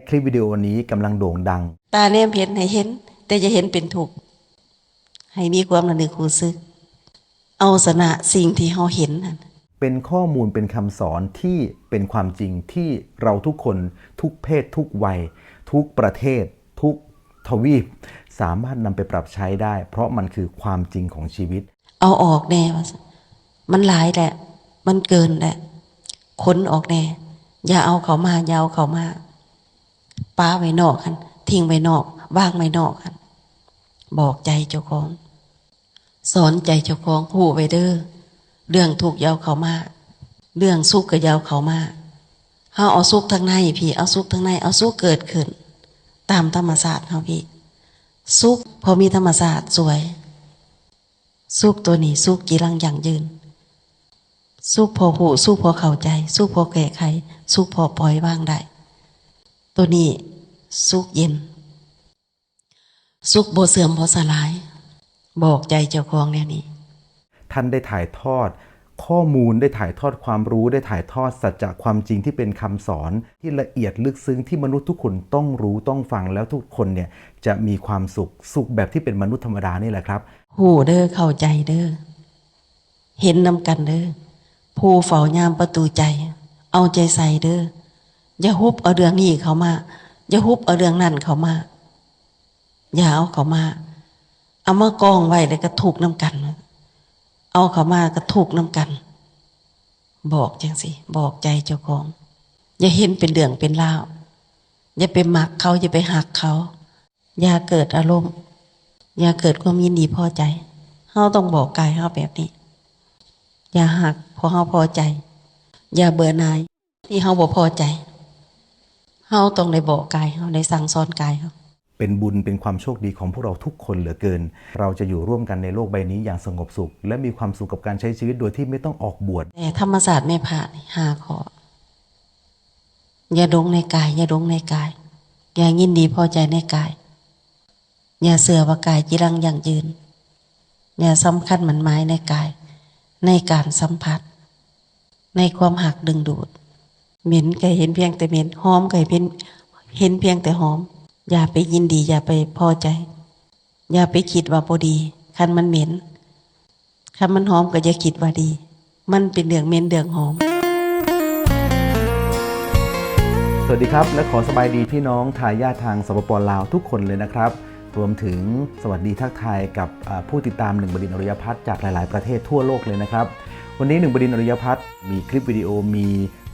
คลิปวิดีโอนี้กำลังโด่งดังตาแนมเห็นให้เห็นแต่จะเห็นเป็นทุกข์ให้มีความระลึกรู้สึกเอาชนะสิ่งที่เฮาเห็นนั่นเป็นข้อมูลเป็นคำสอนที่เป็นความจริงที่เราทุกคนทุกเพศทุกวัยทุกประเทศทุกทวีปสามารถนำไปปรับใช้ได้เพราะมันคือความจริงของชีวิตเอาออกแน่ว่ามันหลายแหละมันเกินแหละค้นออกแน่อย่าเอาเขามาอย่าเอาเขามาป้าไว้นอกกันทิ้งไว้นอกวางไว้นอกกันบอกใจเจ้าของสอนใจเจ้าของหูไว้เด้อเรื่องทุกข์ยาวเขามาเรื่องสุขก็ยาวเขามาเฮาเอาสุขทางในพี่เอาสุขทางในเอาสุขเกิดขึ้นตามธรรมศาสตร์เฮาพี่สุขพอมีธรรมศาสตร์สวยสุขตัวนี้สุขจีรังยั่งยืนสุขพอหูสุขพอเข้าใจสุขพอแก้ไขสุขพอปล่อยวางได้ตัวนี้สุขเย็นสุขบ่เสื่อมบ่สลายบอกใจเจ้าของแนวนี้ท่านได้ถ่ายทอดข้อมูลได้ถ่ายทอดความรู้ได้ถ่ายทอดสัจจะความจริงที่เป็นคำสอนที่ละเอียดลึกซึ้งที่มนุษย์ทุกคนต้องรู้ต้องฟังแล้วทุกคนเนี่ยจะมีความสุขแบบที่เป็นมนุษย์ธรรมดานี่แหละครับหูเด้อเข้าใจเด้อเห็นนำกันเด้อผู้เฝ้ายามประตูใจเอาใจใส่เด้ออย่าฮุบเอาเรื่องนี้เขามาอย่าฮุบเอาเรื่องนั้นเขามาอย่าเอาเขามาเอามากองไว้แล้วก็ถูกน้ำกันเอาเขามาก็ถูกน้ำกันบอกจังสิบอกใจเจ้าของอย่าเห็นเป็นเรื่องเป็นราวอย่าไปหมักเขาอย่าไปหักเขาอย่าเกิดอารมณ์อย่าเกิดความยินดีพอใจเฮาต้องบอกกายเฮาแบบนี้อย่าหักเพราะเฮาพอใจอย่าเบื่อหน่ายที่เฮาบ่พอใจเฮาต้องได้บอกกายเฮาได้สั่งสอนกายเฮาเป็นบุญเป็นความโชคดีของพวกเราทุกคนเหลือเกินเราจะอยู่ร่วมกันในโลกใบนี้อย่างสงบสุขและมีความสุขกับการใช้ชีวิตโดยที่ไม่ต้องออกบวชแต่ธรรมศาสตร์ไม่ผ่าน5 ข้ออย่าดงในกายอย่าดงในกายอย่ายินดีพอใจในกายอย่าเสื่อว่ากายจีรังยั่งยืนอย่าสำคัญหมันหมายในกายในการสัมผัสในความหักดึงดูดเหม็นก็เห็นเพียงแต่เหม็นหอมก็เห็นเพียงแต่หอมอย่าไปยินดีอย่าไปพอใจอย่าไปคิดว่าพอดีคันมันเหม็นคันมันหอมก็อย่าคิดว่าดีมันเป็นเรื่องเหม็นเรื่องหอมสวัสดีครับและขอสบายดีพี่น้องทายาททางสปป.ลาวทุกคนเลยนะครับรวมถึงสวัสดีทักทายกับผู้ติดตามหนึ่งบดินทร์อริยพัฒน์จากหลายๆประเทศทั่วโลกเลยนะครับวันนี้หนึ่งบดินทร์อริยพัฒน์มีคลิปวิดีโอมี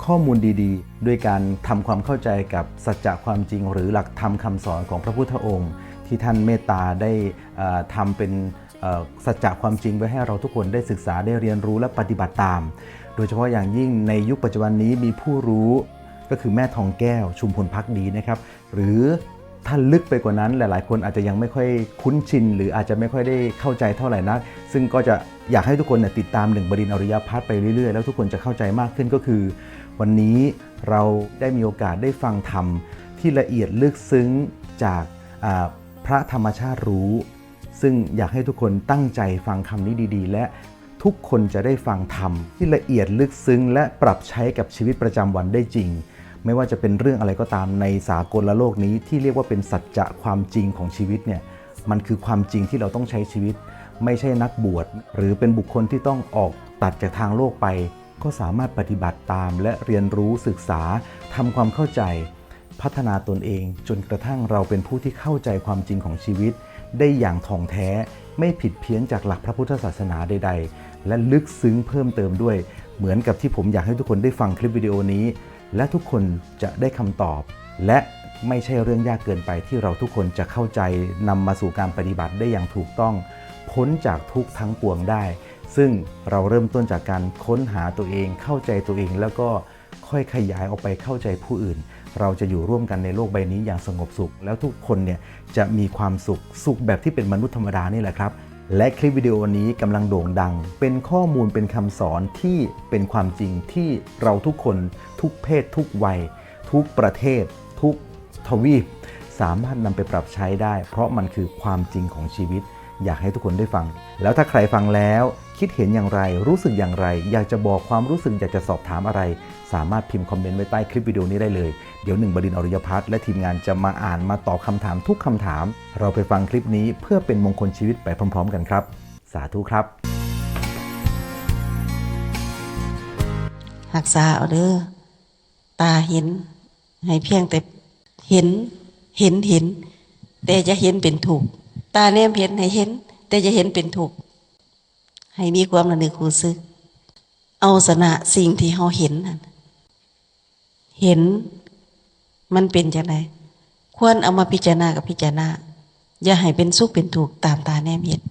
ข้อมูลดีๆด้วยการทำความเข้าใจกับสัจจะความจริงหรือหลักธรรมคำสอนของพระพุทธองค์ที่ท่านเมตตาได้ทำเป็นสัจจะความจริงไว้ให้เราทุกคนได้ศึกษาได้เรียนรู้และปฏิบัติตามโดยเฉพาะอย่างยิ่งในยุคปัจจุบันนี้มีผู้รู้ก็คือแม่ทองแก้วชุมพลภักดีนะครับหรือถ้าลึกไปกว่านั้นหลายๆคนอาจจะยังไม่ค่อยคุ้นชินหรืออาจจะไม่ค่อยได้เข้าใจเท่าไหร่นักซึ่งก็จะอยากให้ทุกคนติดตามหนึ่งบดินทร์อริยพัฒน์ไปเรื่อยๆแล้วทุกคนจะเข้าใจมากขึ้นก็คือวันนี้เราได้มีโอกาสได้ฟังธรรมที่ละเอียดลึกซึ้งจากพระธรรมชาติรู้ซึ่งอยากให้ทุกคนตั้งใจฟังคำนี้ดีๆและทุกคนจะได้ฟังธรรมที่ละเอียดลึกซึ้งและปรับใช้กับชีวิตประจำวันได้จริงไม่ว่าจะเป็นเรื่องอะไรก็ตามในสากลโลกนี้ที่เรียกว่าเป็นสัจจะความจริงของชีวิตเนี่ยมันคือความจริงที่เราต้องใช้ชีวิตไม่ใช่นักบวชหรือเป็นบุคคลที่ต้องออกตัดจากทางโลกไปก็สามารถปฏิบัติตามและเรียนรู้ศึกษาทำความเข้าใจพัฒนาตนเองจนกระทั่งเราเป็นผู้ที่เข้าใจความจริงของชีวิตได้อย่างถ่องแท้ไม่ผิดเพี้ยนจากหลักพระพุทธศาสนาใดๆและลึกซึ้งเพิ่มเติมด้วยเหมือนกับที่ผมอยากให้ทุกคนได้ฟังคลิปวิดีโอนี้และทุกคนจะได้คำตอบและไม่ใช่เรื่องยากเกินไปที่เราทุกคนจะเข้าใจนำมาสู่การปฏิบัติได้อย่างถูกต้องพ้นจากทุกข์ทั้งปวงได้ซึ่งเราเริ่มต้นจากการค้นหาตัวเองเข้าใจตัวเองแล้วก็ค่อยขยายออกไปเข้าใจผู้อื่นเราจะอยู่ร่วมกันในโลกใบนี้อย่างสงบสุขแล้วทุกคนเนี่ยจะมีความสุขแบบที่เป็นมนุษย์ธรรมดานี่แหละครับและคลิปวิดีโอนี้กำลังโด่งดังเป็นข้อมูลเป็นคำสอนที่เป็นความจริงที่เราทุกคนทุกเพศทุกวัยทุกประเทศทุกทวีปสามารถนำไปปรับใช้ได้เพราะมันคือความจริงของชีวิตอยากให้ทุกคนได้ฟังแล้วถ้าใครฟังแล้ว คิดเห็นอย่างไรรู้สึกอย่างไรอยากจะบอกความรู้สึกอยากจะสอบถามอะไรสามารถพิมพ์คอมเมนต์ไว้ใต้คลิปวิดีโอนี้ได้เลยเดี๋ยว1 บดินทร์ อรยพัฒน์และทีมงานจะมาอ่านมาตอบคำถามทุกคำถามเราไปฟังคลิปนี้เพื่อเป็นมงคลชีวิตไปพร้อมๆกันครับสาธุครับรักษาเอาเด้อตาเห็นให้เพียงแต่เห็นแต่จะเห็นเป็นถูกตาแนมเห็นให้เห็นแต่จะเห็นเป็นถูกให้มีความระลึกรู้สึกเอาชนะสิ่งที่เฮาเห็นนั่นเห็นมันเป็นจังไดควรเอามาพิจารณากับพิจารณาอย่าให้เป็นสุขเป็นทุกข์ตามตาแนมเห็น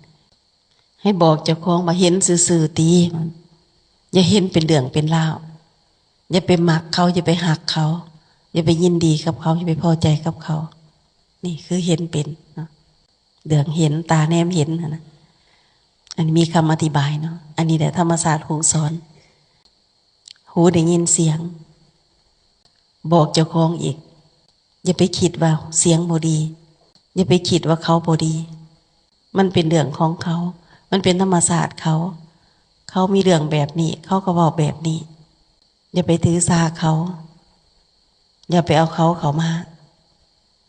ให้บอกเจ้าของมาเห็นซื่อๆตีมันอย่าเห็นเป็นเรื่องเป็นราวอย่าไปหมักเขาอย่าไปหักเขาอย่าไปยินดีกับเขาอย่าไปพอใจกับเขานี่คือเห็นเป็นเนาะเรื่องเห็นตาแนมเห็นนะอันนี้มีคำอธิบายเนาะอันนี้แหละธรรมศาสตร์หูสอนหูได้ยินเสียงบอกเจ้าของอีกอย่าไปคิดว่าเสียงบ่ดีอย่าไปคิดว่าเขาบ่ดีมันเป็นเรื่องของเขามันเป็นธรรมศาสตร์เขามีเรื่องแบบนี้เขาก็บอกแบบนี้อย่าไปถือสาเขาอย่าไปเอาเขามา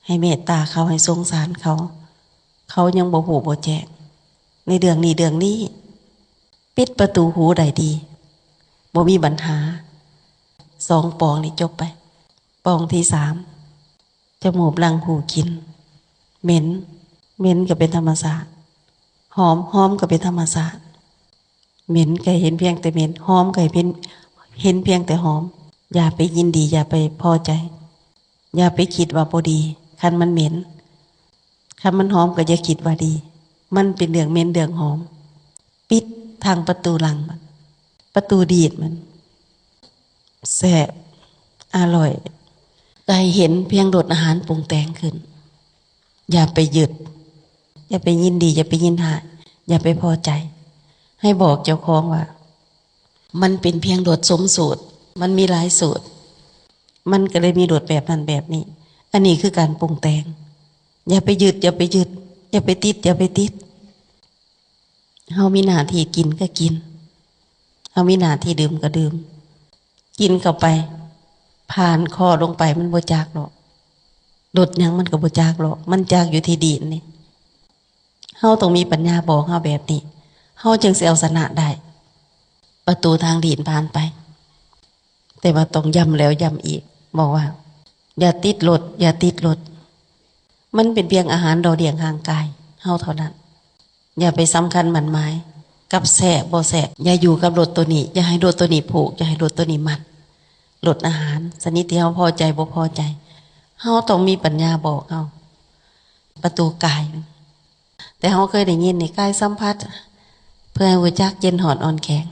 ให้เมตตาเขาให้สงสารเขายังบ่หูบ่แจ้งในเรื่องนี้ปิดประตูหูได้ดีบ่มีปัญหา2 ปองนี่จบไปปองที่ 3จมูกลังหูกินเหม็นก็เป็นธรรมศาสตร์หอมก็เป็นธรรมศาสตร์เหม็นก็เห็นเพียงแต่เหม็นหอมก็เห็นเพียงแต่หอมอย่าไปยินดีอย่าไปพอใจอย่าไปคิดว่าบ่ดีคันมันเหม็นคันมันหอมก็อย่าคิดว่าดีมันเป็นเรื่องเหม็นเรื่องหอมปิดทางประตูหลังมันประตูดีดมันแซ่บอร่อยได้เห็นเพียงรสอาหารปรุงแต่งขึ้นอย่าไปยึดอย่าไปยินดีอย่าไปยินหายอย่าไปพอใจให้บอกเจ้าของว่ามันเป็นเพียงรสสมสูตรมันมีหลายสูตรมันก็เลยมีรสแบบนั้นแบบนี้อันนี้คือการปรุงแต่งอย่าไปยึดอย่าไปติดเฮามีหน้าที่กินก็กินเฮามีหน้าที่ดื่มก็ดื่มกินเข้าไปผ่านคอลงไปมันบ่จากหรอกรสหยังมันก็บ่จากหรอกมันจากอยู่ที่ดินนี่เฮาต้องมีปัญญาบอกเฮาแบบนี้เฮาจึงสิเอาชนะได้ประตูทางดินผ่านไปแต่ว่าต้องย้ำแล้วย้ำอีกบอกว่าอย่าติดรถมันเป็นเพียงอาหารดอเดียงห่างกายเฮาเท่านั้นอย่าไปสำคัญหมั่นหมายกับแสบบ่แสบอย่าอยู่กับรถตัวนี้อย่าให้รถตัวนี้ผูกอย่าให้รถตัวนี้มัดรถอาหารชนิดที่เฮาพอใจบ่พอใจเฮาต้องมีปัญญาบอกเฮาประตูกายแต่เฮาเคยได้ยินในกายสัมผัสเพื่อให้รู้จักเย็นหอนอ่อนแข็ง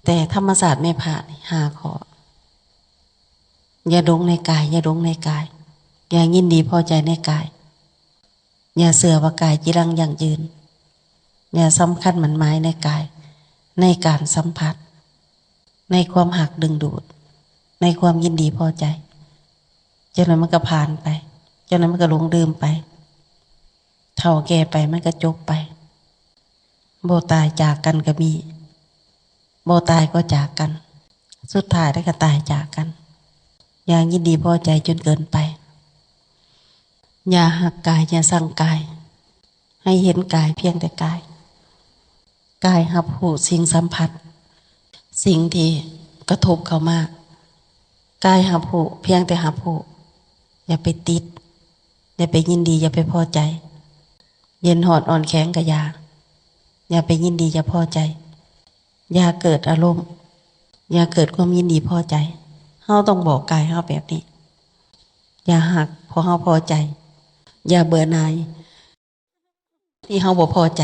แต่ธรรมศาสตร์ไม่ผ่าน5 ข้ออย่าดงในกายอย่ายินดีพอใจในกายอย่าเสื่อว่ากายจีรังยั่งยืนอย่าสำคัญหมันหมายในกายในการสัมผัสในความหักดึงดูดในความยินดีพอใจจนนั้นมันก็ผ่านไปจนนั้นมันก็หลงลืมไปเท่าแก่ไปมันก็จบไปโบตายจากกันก็มีโบตายก็จากกันสุดท้ายได้ก็ตายจากกันอย่ายินดีพอใจจนเกินไปอย่าหักกายอย่าสั่งกายให้เห็นกายเพียงแต่กายรับรู้สิ่งสัมผัสสิ่งที่กระทบเข้ามากายรับรู้เพียงแต่รับรู้อย่าไปติดอย่าไปยินดีอย่าไปพอใจเย็นหอดอ่อนแข็งก็อย่าไปยินดีอย่าพอใจอย่าเกิดอารมณ์อย่าเกิดความยินดีพอใจเฮาต้องบอกกายเฮาแบบนี้อย่าหักเพราะเฮาพอใจอย่าเบื่อหน่ายที่เฮาบ่พอใจ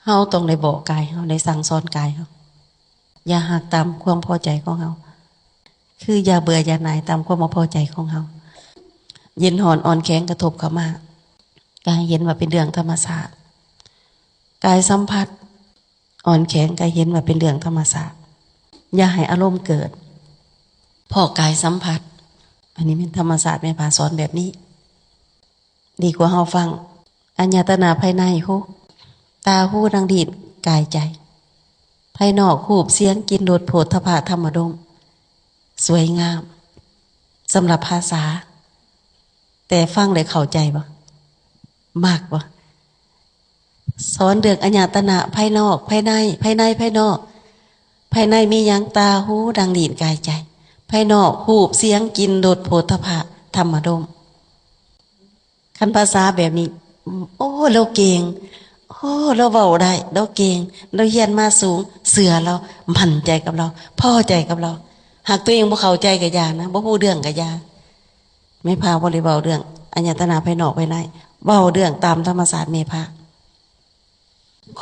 เฮาต้องได้บอกกายเฮาได้สั่งสอนกายเฮาอย่าหักตามความพอใจของเฮาคืออย่าเบื่ออย่าหน่ายตามความบ่พอใจของเฮาเย็นหอนอ่อนแข็งกระทบเข้ามากายเห็นว่าเป็นเรื่องธรรมชาติกายสัมผัสอ่อนแข็งกายเห็นว่าเป็นเรื่องธรรมชาติอย่าให้อารมณ์เกิดพอกายสัมผัสอันนี้เป็นธรรมศาสตร์แม่พาสอนแบบนี้ดีกว่าเฮาฟังอัญญตนาภายในโห ตาหูดังดีดกายใจภายนอกหูบเสียงกินโดดโผฏฐัพพะธรรมดมสวยงามสำหรับภาษาแต่ฟังได้เข้าใจบ่มากบ่สอนเรื่องอญาตนะภายนอกภายในภายในภายนอกภายในมีหยังตาหูดังดีดกายใจภายนอกหูบเสียงกินโดดโผฏฐัพพะธรรมดมคันภาษาแบบนี้โอ้เราเก่งโอ้เราเว้าได้เราเก่งเราเรียนมาสูงเสือเรามั่นใจกับเราพอใจกับเราหากตัวเองบ่เข้าใจก็อย่านะบ่ฮู้เรื่องก็อย่าไม่พาบ่ได้เว้าเรื่องอญาตนะภายนอกภายในเว้าเรื่องตามธรรมศาสตร์เมพา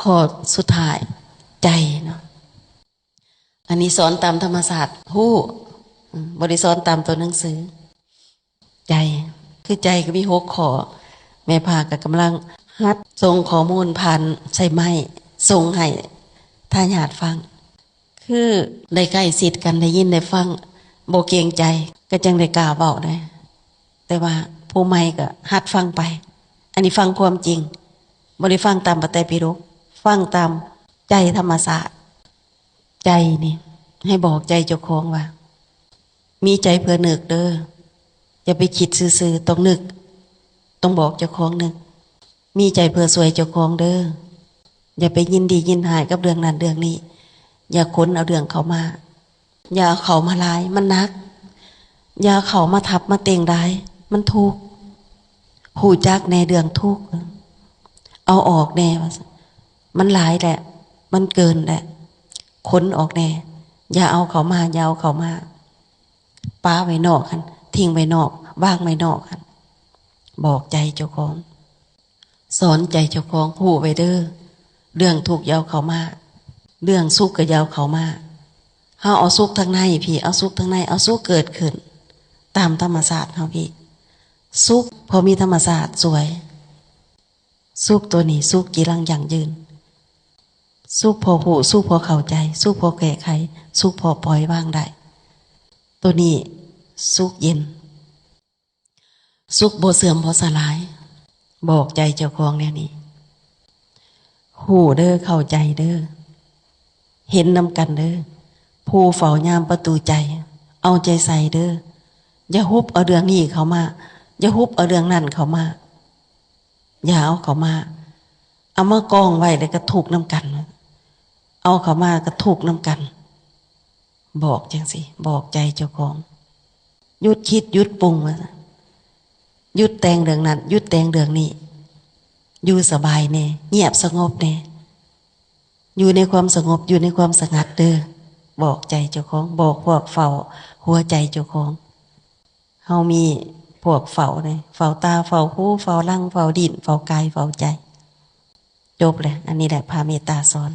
ข้อสุดท้ายใจเนาะอันนี้สอนตามธรรมศาสตร์ฮู้บ่ได้สอนตามตัวหนังสือใจคือใจก็มี6ข้อแม่พาก็กำลังฮัดส่งข้อมูลผ่านใส่ไม้ส่งให้ทายาทฟังคือได้ใกล้ชิดกันได้ยินได้ฟังบ่เกรงใจก็จังได้กล้าเว้าได้แต่ว่าผู้ใหม่ก็หัดฟังไปอันนี้ฟังความจริงบ่ได้ฟังตามปไตยปิฎกฟังตามใจธรรมศาสตร์ใจนี่ให้บอกใจเจ้าของว่ามีใจเพื่อนึกเด้ออย่าไปคิดซื่อๆต้องนึกต้องบอกเจ้าของนึกมีใจเพื่อสวยเจ้าของเด้ออย่าไปยินดียินหายกับเรื่องนั้นเรื่องนี้อย่าค้นเอาเรื่องเขามาอย่าเอาเขามาลายมันนักอย่าเอาเขามาทับมาเต็งได้มันทุกข์หูจักในเรื่องทุกข์เอาออกแน่ว่ามันหลายแหละมันเกินแหละค้นออกแน่อย่าเอาเขามาอย่าเอาเขามาป้าไว้นอกกันทิ้งไว้นอกว่างไว้นอกกันบอกใจเจ้าของสอนใจเจ้าของหูไว้เด้อเรื่องทุกข์อยาวเขามาเรื่องสุขก็อยาวเขามาเฮาเอาสุขทางในพี่เอาสุขทางในเอาสุขเกิดขึ้นตามธรรมศาสตร์เฮาพี่สุขพอมีธรรมศาสตร์สวยสุขตัวนี้สุขกีรังยั่งยืนสุขพอหูสุขพอเข้าใจสุขพอแก้ไขสุขพอปล่อยวางได้ตัวนี้สุขเย็นสุขบ่เสื่อมบ่สลายบอกใจเจ้าของแนวนี้หูเด้อเข้าใจเด้อเห็นนำกันเด้อผู้เฝ้ายามประตูใจเอาใจใส่เด้ออย่าฮุบเอาเรื่องนี้เขามาอย่าฮุบเอาเรื่องนั้นเขามาอย่าเอาเขามาเอามากองไว้แล้วก็ถูกน้ำกันเอาเขามาก็ถูกน้ำกันบอกจังสิบอกใจเจ้าของหยุดคิดหยุดปรุงมาหยุดแต่งเรื่องนั้นหยุดแต่งเรื่องนี้อยู่สบายแน่เงียบสงบแน่อยู่ในความสงบอยู่ในความสงัดเด้อบอกใจเจ้าของบอกพวกเฝ้าหัวใจเจ้าของเฮามีพวกเฝ้าเลยเฝ้าตาเฝ้าหูเฝ้าร่างเฝ้าดินเฝ้ากายเฝ้าใจจบเลยอันนี้แหละพระเมตตาสอน